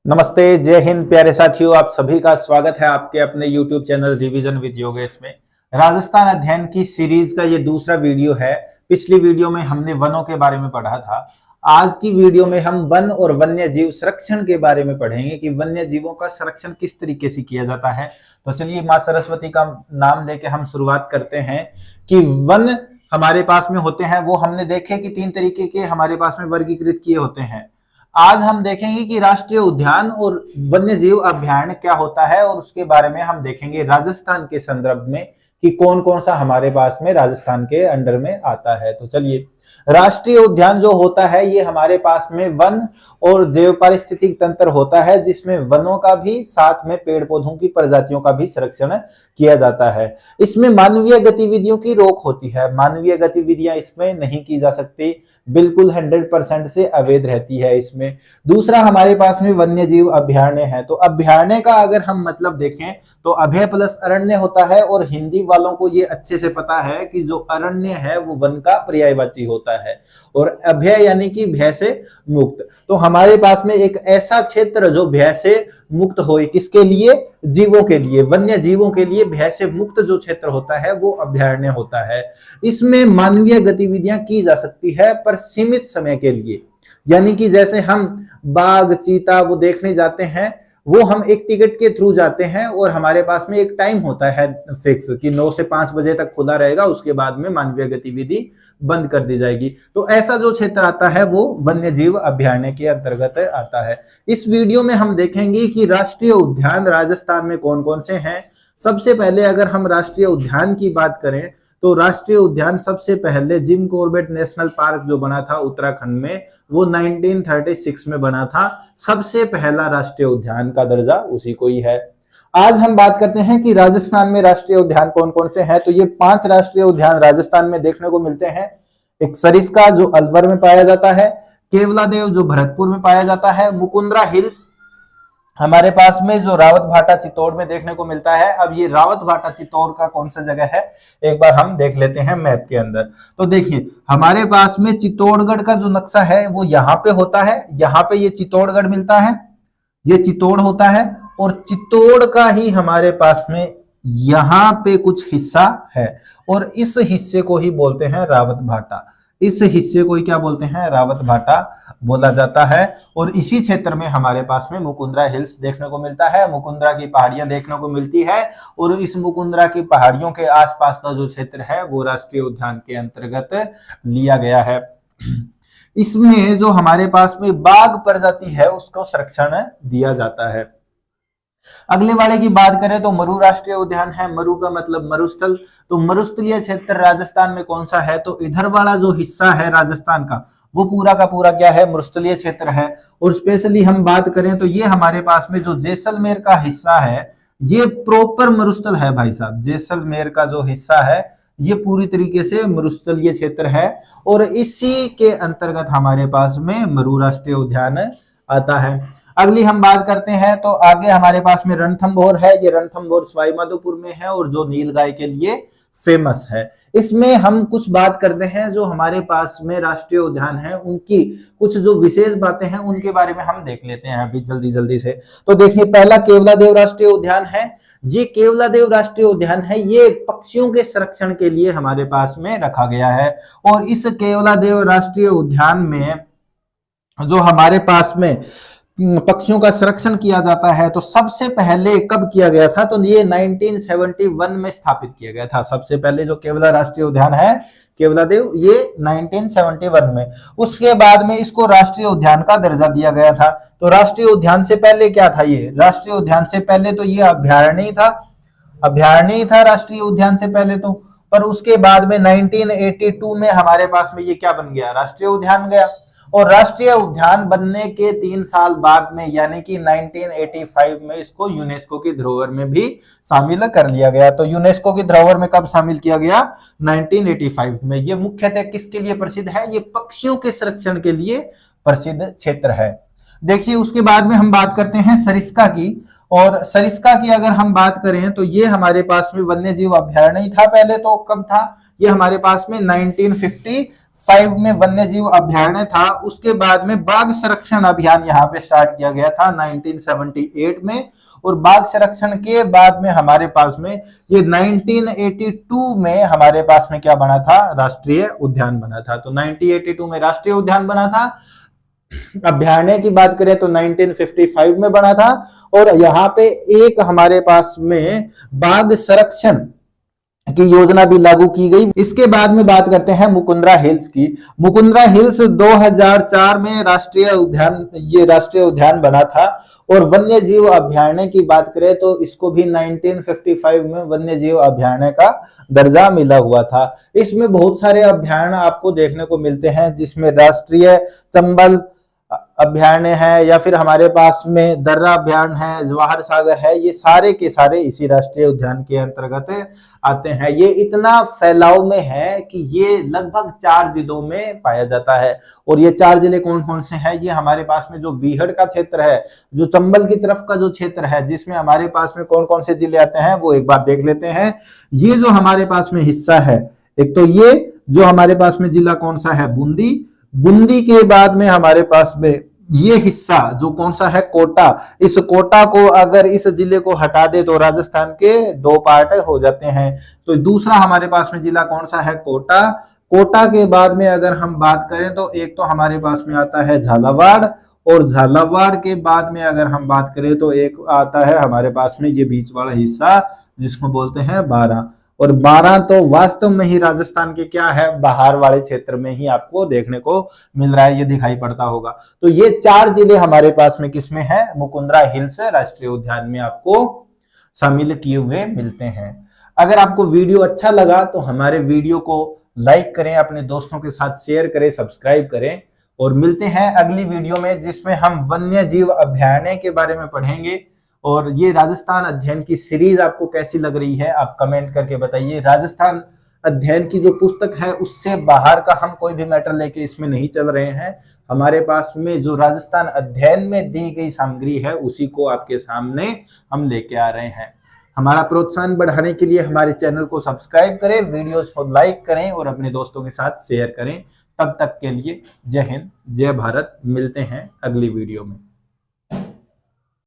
नमस्ते, जय हिंद प्यारे साथियों। आप सभी का स्वागत है आपके अपने YouTube channel revision with Yogesh में। राजस्थान अध्ययन की सीरीज का ये दूसरा वीडियो है। पिछली वीडियो में हमने वनों के बारे में पढ़ा था। आज की वीडियो में हम वन और वन्य जीव संरक्षण के बारे में पढ़ेंगे कि वन्य जीवों का संरक्षण किस तरीके से किया जाता है। तो चलिए माँ सरस्वती का नाम लेके हम शुरुआत करते हैं कि वन हमारे पास में होते हैं, वो हमने देखे कि 3 तरीके के हमारे पास में वर्गीकृत किए होते हैं। आज हम देखेंगे कि राष्ट्रीय उद्यान और वन्य जीव अभयारण्य क्या होता है और उसके बारे में हम देखेंगे राजस्थान के संदर्भ में कि कौन कौन सा हमारे पास में राजस्थान के अंडर में आता है। तो चलिए, राष्ट्रीय उद्यान जो होता है ये हमारे पास में वन और जैव पारिस्थितिक तंत्र होता है, जिसमें वनों का भी साथ में पेड़ पौधों की प्रजातियों का भी संरक्षण किया जाता है। इसमें मानवीय गतिविधियों की रोक होती है, मानवीय गतिविधियां इसमें नहीं की जा सकती, बिल्कुल 100% से अवैध रहती है इसमें। दूसरा हमारे पास में वन्य जीव अभयारण्य है। तो अभयारण्य का अगर हम मतलब देखें तो अभय प्लस अरण्य होता है, और हिंदी वालों को ये अच्छे से पता है कि जो अरण्य है वो वन का पर्यायवाची होता है और अभय यानी कि भय से मुक्त। तो हमारे पास में एक ऐसा क्षेत्र जो भय से मुक्त हो, किसके लिए? जीवों के लिए, वन्य जीवों के लिए भय से मुक्त जो क्षेत्र होता है वो अभयारण्य होता है। इसमें मानवीय गतिविधियां की जा सकती है पर सीमित समय के लिए, यानी कि जैसे हम बाघ चीता वो देखने जाते हैं, वो हम एक टिकट के थ्रू जाते हैं और हमारे पास में एक टाइम होता है फिक्स कि 9 से 5 बजे तक खुला रहेगा, उसके बाद में मानवीय गतिविधि बंद कर दी जाएगी। तो ऐसा जो क्षेत्र आता है वो वन्य जीव अभयारण्य के अंतर्गत आता है। इस वीडियो में हम देखेंगे कि राष्ट्रीय उद्यान राजस्थान में कौन कौन से हैं। सबसे पहले अगर हम राष्ट्रीय उद्यान की बात करें तो राष्ट्रीय उद्यान सबसे पहले जिम कॉर्बेट नेशनल पार्क जो बना था उत्तराखंड में, वो 1936 में बना था। सबसे पहला राष्ट्रीय उद्यान का दर्जा उसी को ही है। आज हम बात करते हैं कि राजस्थान में राष्ट्रीय उद्यान कौन कौन से हैं। तो ये 5 राष्ट्रीय उद्यान राजस्थान में देखने को मिलते हैं। एक सरिस्का जो अलवर में पाया जाता है, केवलादेव जो भरतपुर में पाया जाता है, मुकुंदरा हिल्स हमारे पास में जो रावत भाटा चित्तौड़ में देखने को मिलता है। अब ये रावत भाटा चित्तौड़ का कौन सा जगह है एक बार हम देख लेते हैं मैप के अंदर। तो देखिए हमारे पास में चित्तौड़गढ़ का जो नक्शा है वो यहाँ पे होता है, यहाँ पे ये चित्तौड़गढ़ मिलता है, ये चित्तौड़ होता है, और चित्तौड़ का ही हमारे पास में यहाँ पे कुछ हिस्सा है और इस हिस्से को ही बोलते हैं रावत भाटा। इस हिस्से को ही क्या बोलते हैं? रावत भाटा बोला जाता है। और इसी क्षेत्र में हमारे पास में मुकुंदरा हिल्स देखने को मिलता है, मुकुंदरा की पहाड़ियां देखने को मिलती है, और इस मुकुंदरा की पहाड़ियों के आसपास का जो क्षेत्र है वो राष्ट्रीय उद्यान के अंतर्गत लिया गया है। इसमें जो हमारे पास में बाघ प्रजाति है उसको संरक्षण दिया जाता है। अगले वाले की बात करें तो मरु राष्ट्रीय उद्यान है। मरु का मतलब मरुस्थल। तो मरुस्थलीय क्षेत्र राजस्थान में कौन सा है? तो इधर वाला जो हिस्सा है राजस्थान का वो पूरा का पूरा क्या है? मरुस्थलीय क्षेत्र है। और स्पेशली हम बात करें तो ये हमारे पास में जो जैसलमेर का हिस्सा है ये प्रॉपर मरुस्थल है भाई साहब। जैसलमेर का जो हिस्सा है ये पूरी तरीके से मरुस्थलीय क्षेत्र है और इसी के अंतर्गत हमारे पास में मरु राष्ट्रीय उद्यान आता है। अगली हम बात करते हैं तो आगे हमारे पास में रणथंभौर है। ये रणथंभौर सवाई माधोपुर में है और जो नीलगाय के लिए फेमस है। इसमें हम कुछ बात करते हैं जो हमारे पास में राष्ट्रीय उद्यान है उनकी कुछ जो विशेष बातें हैं उनके बारे में हम देख लेते हैं अभी जल्दी से। तो देखिए पहला केवलादेव राष्ट्रीय उद्यान है। ये केवलादेव राष्ट्रीय उद्यान है, ये पक्षियों के संरक्षण के लिए हमारे पास में रखा गया है। और इस केवलादेव राष्ट्रीय उद्यान में जो हमारे पास में पक्षियों का संरक्षण किया जाता है तो सबसे पहले कब किया गया था? तो ये 1971 में स्थापित किया गया था। सबसे पहले जो केवला राष्ट्रीय उद्यान है केवलादेव, ये 1971 में। उसके बाद में इसको राष्ट्रीय उद्यान का दर्जा दिया गया था। तो राष्ट्रीय उद्यान से पहले क्या था? ये राष्ट्रीय उद्यान से पहले तो ये अभयारण्य ही था, अभयारण्य ही था राष्ट्रीय उद्यान से पहले तो। पर उसके बाद में 1982 में हमारे पास में ये क्या बन गया? राष्ट्रीय उद्यान गया। और राष्ट्रीय उद्यान बनने के 3 साल बाद में यानी कि 1985 में इसको यूनेस्को की धरोहर में भी शामिल कर लिया गया। तो यूनेस्को की धरोहर में कब शामिल किया गया? 1985 में। ये मुख्यतः किसके लिए प्रसिद्ध है? ये पक्षियों के संरक्षण के लिए प्रसिद्ध क्षेत्र है। देखिए उसके बाद में हम बात करते हैं सरिस्का की। और सरिस्का की अगर हम बात करें तो ये हमारे पास में वन्य जीव अभयारण्य था पहले। तो कब था? ये हमारे पास में 1950 5 में वन्य जीव अभ्यारण्य था, उसके बाद में बाघ संरक्षण अभियान यहाँ पे स्टार्ट किया गया था 1978 में, और बाघ संरक्षण के बाद में हमारे पास में ये 1982 में हमारे पास में क्या बना था, राष्ट्रीय उद्यान बना था। तो 1982 में राष्ट्रीय उद्यान बना था। अभ्यारण्य की बात करें तो 1955 में बना था, और यहाँ पे एक हमारे पास में बाघ संरक्षण की योजना भी लागू की गई। इसके बाद में बात करते हैं मुकुंदरा हिल्स की। मुकुंदरा हिल्स 2004 में राष्ट्रीय उद्यान बना था, और वन्य जीव अभ्यारण्य की बात करें तो इसको भी 1955 में वन्य जीव अभ्यारण्य का दर्जा मिला हुआ था। इसमें बहुत सारे अभ्यारण्य आपको देखने को मिलते हैं, जिसमें राष्ट्रीय चंबल अभ्यारण्य है, या फिर हमारे पास में दर्रा अभ्यारण्य है, जवाहर सागर है, ये सारे के सारे इसी राष्ट्रीय उद्यान के अंतर्गत आते हैं। ये इतना फैलाव में है कि ये लगभग 4 जिलों में पाया जाता है। और ये 4 जिले कौन कौन से हैं, ये हमारे पास में जो बीहड़ का क्षेत्र है, जो चंबल की तरफ का जो क्षेत्र है, जिसमें हमारे पास में कौन कौन से जिले आते हैं वो एक बार देख लेते हैं। ये जो हमारे पास में हिस्सा है, एक तो ये जो हमारे पास में जिला कौन सा है, बूंदी। बूंदी के बाद में हमारे पास में ये हिस्सा जो कौन सा है, कोटा। इस कोटा को अगर इस जिले को हटा दे तो राजस्थान के 2 पार्ट हो जाते हैं। तो दूसरा हमारे पास में जिला कौन सा है, कोटा। कोटा के बाद में अगर हम बात करें तो एक तो हमारे पास में आता है झालावाड़, और झालावाड़ के बाद में अगर हम बात करें तो एक आता है हमारे पास में ये बीच वाला हिस्सा जिसको बोलते हैं बारां। और बारां तो वास्तव में ही राजस्थान के क्या है, बाहर वाले क्षेत्र में ही आपको देखने को मिल रहा है, ये दिखाई पड़ता होगा। तो ये 4 जिले हमारे पास में किसमें है, मुकुंदरा हिल्स राष्ट्रीय उद्यान में आपको शामिल किए हुए मिलते हैं। अगर आपको वीडियो अच्छा लगा तो हमारे वीडियो को लाइक करें, अपने दोस्तों के साथ शेयर करें, सब्सक्राइब करें, और मिलते हैं अगली वीडियो में जिसमें हम वन्य जीव अभ्यारण्य के बारे में पढ़ेंगे। और ये राजस्थान अध्ययन की सीरीज आपको कैसी लग रही है, आप कमेंट करके बताइए। राजस्थान अध्ययन की जो पुस्तक है उससे बाहर का हम कोई भी मैटर लेके इसमें नहीं चल रहे हैं। हमारे पास में जो राजस्थान अध्ययन में दी गई सामग्री है उसी को आपके सामने हम लेके आ रहे हैं। हमारा प्रोत्साहन बढ़ाने के लिए हमारे चैनल को सब्सक्राइब करें, वीडियोस को लाइक करें और अपने दोस्तों के साथ शेयर करें। तब तक के लिए जय हिंद, जय भारत। मिलते हैं अगली वीडियो में।